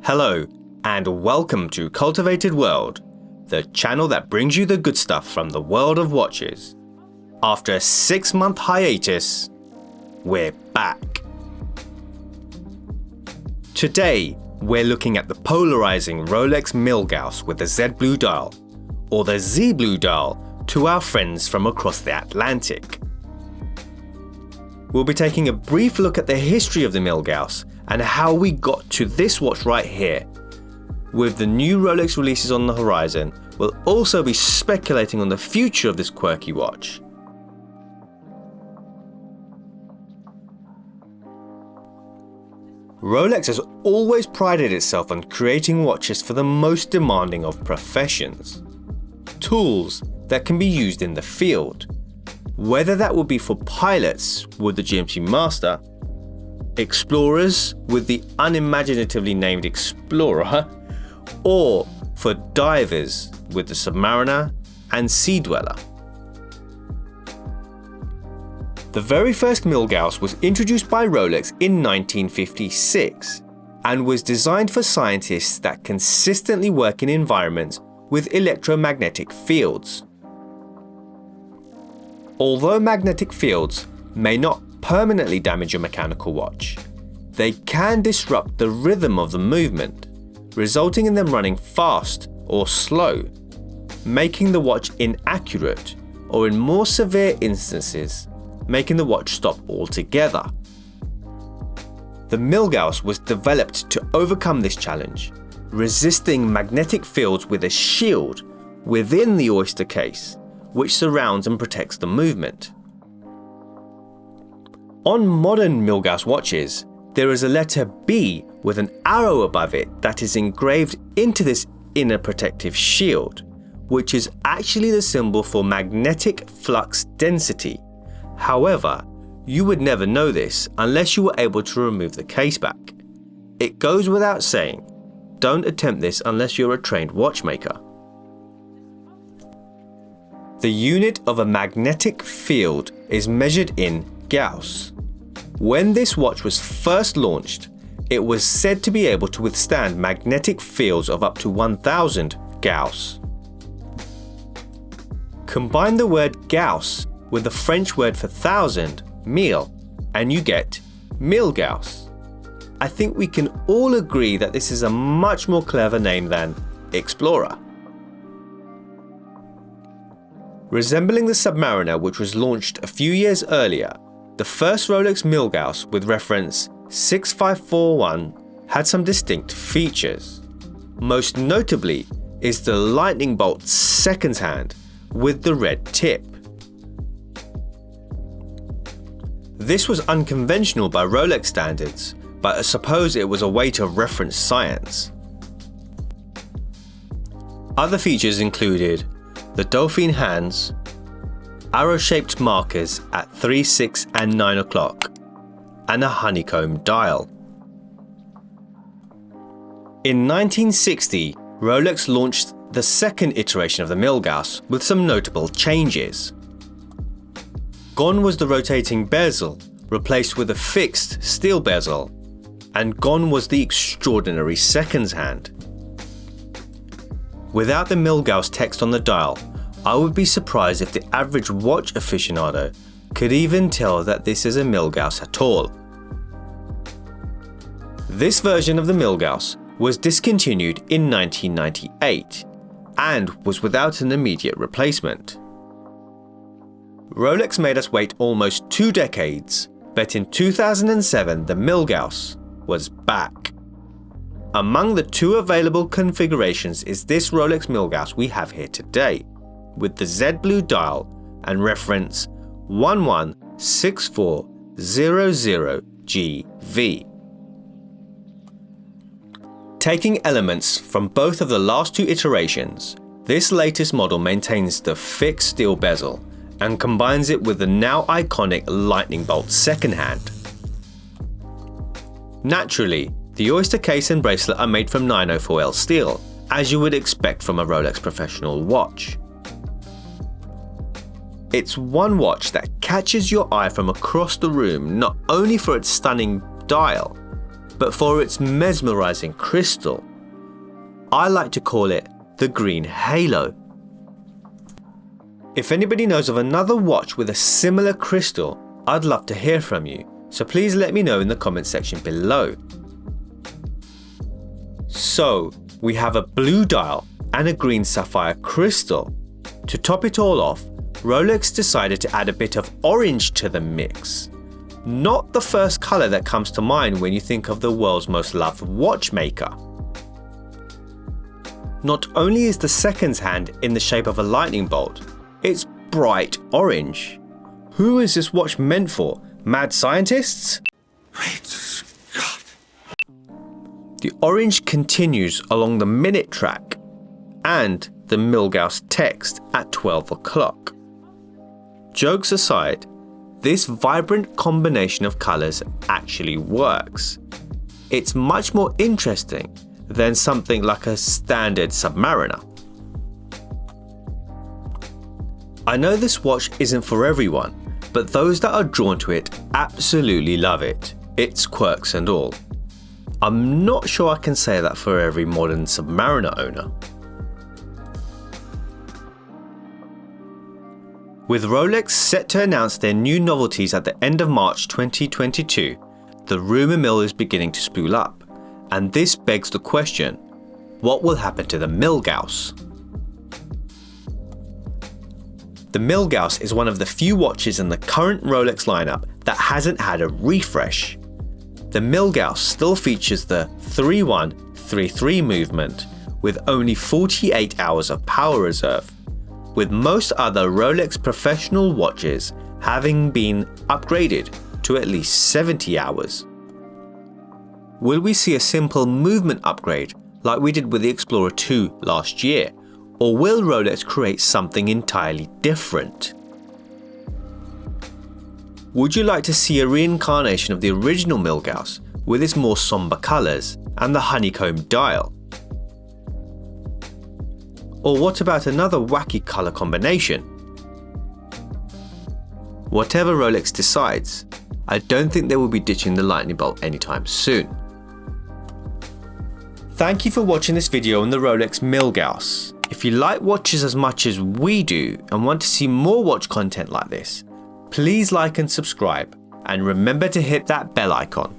Hello, and welcome to Cultivated World, the channel that brings you the good stuff from the world of watches. After a 6-month hiatus, we're back. Today, we're looking at the polarizing Rolex Milgauss with the Z Blue dial, or the Z Blue dial, to our friends from across the Atlantic. We'll be taking a brief look at the history of the Milgauss and how we got to this watch right here. With the new Rolex releases on the horizon, we'll also be speculating on the future of this quirky watch. Rolex has always prided itself on creating watches for the most demanding of professions. Tools that can be used in the field, whether that would be for pilots with the GMT Master, explorers with the unimaginatively named Explorer, or for divers with the Submariner and Sea Dweller. The very first Milgauss was introduced by Rolex in 1956 and was designed for scientists that consistently work in environments with electromagnetic fields. Although magnetic fields may not permanently damage a mechanical watch, they can disrupt the rhythm of the movement, resulting in them running fast or slow, making the watch inaccurate, or in more severe instances, making the watch stop altogether. The Milgauss was developed to overcome this challenge, resisting magnetic fields with a shield within the oyster case, which surrounds and protects the movement. On modern Milgauss watches, there is a letter B with an arrow above it that is engraved into this inner protective shield, which is actually the symbol for magnetic flux density. However, you would never know this unless you were able to remove the case back. It goes without saying, don't attempt this unless you're a trained watchmaker. The unit of a magnetic field is measured in Gauss. When this watch was first launched, it was said to be able to withstand magnetic fields of up to 1000 Gauss. Combine the word Gauss with the French word for thousand, mille, and you get Milgauss. I think we can all agree that this is a much more clever name than Explorer. Resembling the Submariner, which was launched a few years earlier, the first Rolex Milgauss with reference 6541 had some distinct features. Most notably is the lightning bolt seconds hand with the red tip. This was unconventional by Rolex standards, but I suppose it was a way to reference science. Other features included the Dauphine hands, arrow-shaped markers at 3, 6 and 9 o'clock, and a honeycomb dial. In 1960, Rolex launched the second iteration of the Milgauss with some notable changes. Gone was the rotating bezel, replaced with a fixed steel bezel, and gone was the extraordinary seconds hand. Without the Milgauss text on the dial, I would be surprised if the average watch aficionado could even tell that this is a Milgauss at all. This version of the Milgauss was discontinued in 1998 and was without an immediate replacement. Rolex made us wait almost 2 decades, but in 2007 the Milgauss was back. Among the 2 available configurations is this Rolex Milgauss we have here today, with the Z Blue dial and reference 116400GV. Taking elements from both of the last 2 iterations, this latest model maintains the fixed steel bezel and combines it with the now iconic lightning bolt second hand. Naturally, the oyster case and bracelet are made from 904L steel, as you would expect from a Rolex professional watch. It's one watch that catches your eye from across the room not only for its stunning dial, but for its mesmerizing crystal. I like to call it the green halo. If anybody knows of another watch with a similar crystal, I'd love to hear from you, so please let me know in the comment section below. So, we have a blue dial and a green sapphire crystal. To top it all off, Rolex decided to add a bit of orange to the mix. Not the first colour that comes to mind when you think of the world's most loved watchmaker. Not only is the seconds hand in the shape of a lightning bolt, it's bright orange. Who is this watch meant for? Mad scientists? Great Scott! The orange continues along the minute track and the Milgauss text at 12 o'clock. Jokes aside, this vibrant combination of colours actually works. It's much more interesting than something like a standard Submariner. I know this watch isn't for everyone, but those that are drawn to it absolutely love it, its quirks and all. I'm not sure I can say that for every modern Submariner owner. With Rolex set to announce their new novelties at the end of March 2022, the rumour mill is beginning to spool up, and this begs the question, what will happen to the Milgauss? The Milgauss is one of the few watches in the current Rolex lineup that hasn't had a refresh. The Milgauss still features the 3-1-3-3 movement with only 48 hours of power reserve, with most other Rolex professional watches having been upgraded to at least 70 hours. Will we see a simple movement upgrade like we did with the Explorer 2 last year, or will Rolex create something entirely different? Would you like to see a reincarnation of the original Milgauss with its more somber colours and the honeycomb dial? Or what about another wacky colour combination? Whatever Rolex decides, I don't think they will be ditching the lightning bolt anytime soon. Thank you for watching this video on the Rolex Milgauss. If you like watches as much as we do and want to see more watch content like this, please like and subscribe, and remember to hit that bell icon.